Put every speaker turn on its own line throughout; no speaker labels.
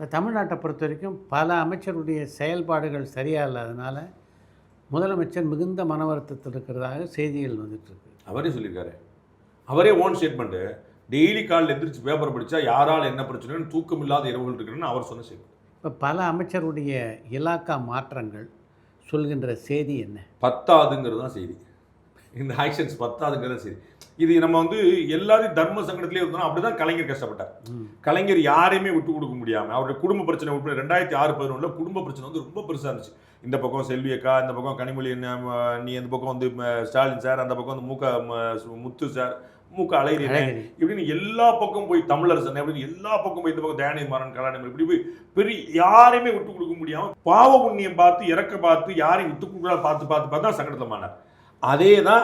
இப்போ தமிழ்நாட்டை பொறுத்த வரைக்கும் பல அமைச்சருடைய செயல்பாடுகள் சரியாக இல்லாதனால முதலமைச்சர் மிகுந்த மன வருத்தத்தில் இருக்கிறதாக செய்திகள் வந்துட்டுருக்கு.
அவரே சொல்லியிருக்காரு. அவரே ஓன் ஸ்டேட்மெண்ட்டு. டெய்லி காலில் எந்திரிச்சு பேப்பர் படித்தா யாரால் என்ன பிரச்சனைன்னு தூக்கம் இல்லாத இரவுகள் இருக்குன்னு அவர் சொன்ன செய்தி.
இப்போ பல அமைச்சருடைய இலாக்கா மாற்றங்கள் சொல்கின்ற செய்தி என்ன?
பத்தாதுங்கிறது தான் செய்தி. இந்த ஆக்ஷன்ஸ் பத்தாதுங்கிறது செய்தி. இது நம்ம வந்து எல்லாரும் தர்ம சங்கடத்திலே இருந்தோம். அப்படி தான் கலைஞர் கஷ்டப்பட்டார். கலைஞர் யாரையுமே விட்டு கொடுக்க முடியாமல் அவருடைய குடும்ப பிரச்சனை உட்பட 2006-11 குடும்ப பிரச்சனை வந்து ரொம்ப பெருசாக இருந்துச்சு. இந்த பக்கம் செல்வி அக்கா, இந்த பக்கம் கனிமொழி, நீ இந்த பக்கம் வந்து ஸ்டாலின் சார், அந்த பக்கம் வந்து முத்து சார், அழகிரி இப்படின்னு எல்லா பக்கம் போய் தமிழரசன் அப்படின்னு எல்லா பக்கம் போய் இந்த பக்கம் தயாநிதி மாறன், கலாநிதி இப்படி போய் பெரிய யாரையுமே விட்டு கொடுக்க முடியாமல் பாவ புண்ணியம் பார்த்து இறக்க பார்த்து யாரையும் விட்டு கொடுக்க பார்த்து தான் சங்கடத்தில் மாறினார். அதே தான்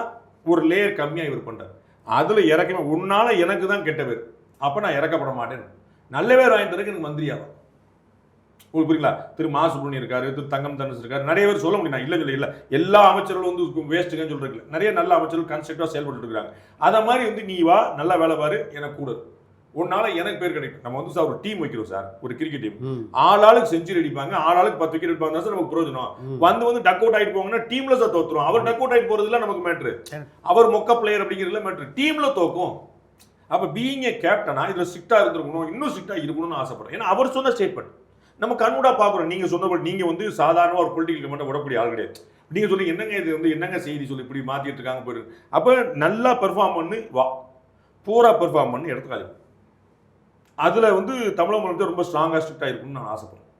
ஒரு லேயர் கம்மியாக இவர் பண்ணுறார். அதில் இறக்கமே உன்னால எனக்கு தான் கெட்ட பேர், அப்போ நான் இறக்கப்பட மாட்டேன். நல்ல பேர் வாங்கி தரக்கு எனக்கு மந்திரியாகும். உங்களுக்கு புரியுங்களா? திரு மா சுப்ரமணியன் இருக்காரு, திரு தங்கம் தனசு இருக்காரு, நிறைய பேர் சொல்ல முடியும். நான் இல்லை எல்லா அமைச்சர்களும் வந்து வேஸ்ட்டுங்கன்னு சொல்றதுல நிறைய நல்ல அமைச்சர்கள் கன்ஸ்ட்ரக்டிவாக செயல்பட்டு இருக்காங்க. அதை மாதிரி வந்து நீ வா, நல்லா வேலை பாரு, எனக்கு கூட உன்னால எனக்கு பேர் கிடைக்கும். நம்ம வந்து சார் ஒரு டீம் வைக்கிறோம் சார், ஒரு கிரிக்கெட் டீம். ஆளாளுக்கு செஞ்சுரி அடிப்பாங்க, ஆளாளுக்கு 10 விக்கெட் எடுப்பாங்க சார், நமக்கு பிரயோஜனம். வந்து டக் அவுட் ஆகிட்டு போங்கன்னா டீம்ல சார் தோத்துரும். அவர் டக் அவுட் ஆகிட்டு போறதுல நமக்கு மேட்ரு, அவர் மொக்க பிளேயர் அப்படிங்கிறதுல மேட்ரு, டீம்ல தோக்கும். அப்போ பீயிங் ஏ கேப்டனா இதுல ஸ்ட்ரிக்டா இருந்திருக்கணும், இன்னும் ஸ்ட்ரிக்டா இருக்கணும்னு ஆசைப்படுறேன். ஏன்னா அவர் சொன்ன ஸ்டேட்மெண்ட் நம்ம கண்கூடா பார்க்குறோம். நீங்கள் சொன்னபடி நீங்கள் வந்து சாதாரண ஒரு பொலிட்டிக்கல் கமெண்ட்டை விடக்கூடிய ஆள் கிடையாது. நீங்கள் சொல்லி என்னங்க இது வந்து என்னங்க செய்தி சொல்லி இப்படி மாற்றிட்டு இருக்காங்க போயிருக்கு. அப்போ நல்லா பெர்ஃபார்ம் பண்ணி வா, பூரா பெர்ஃபார்ம் பண்ணி எடுத்துக்காது. அதில் வந்து தமிழகம் வந்து ரொம்ப ஸ்ட்ராங்காக ஸ்ட்ரிக்டாக இருக்குன்னு நான் ஆசைப்படுறேன்.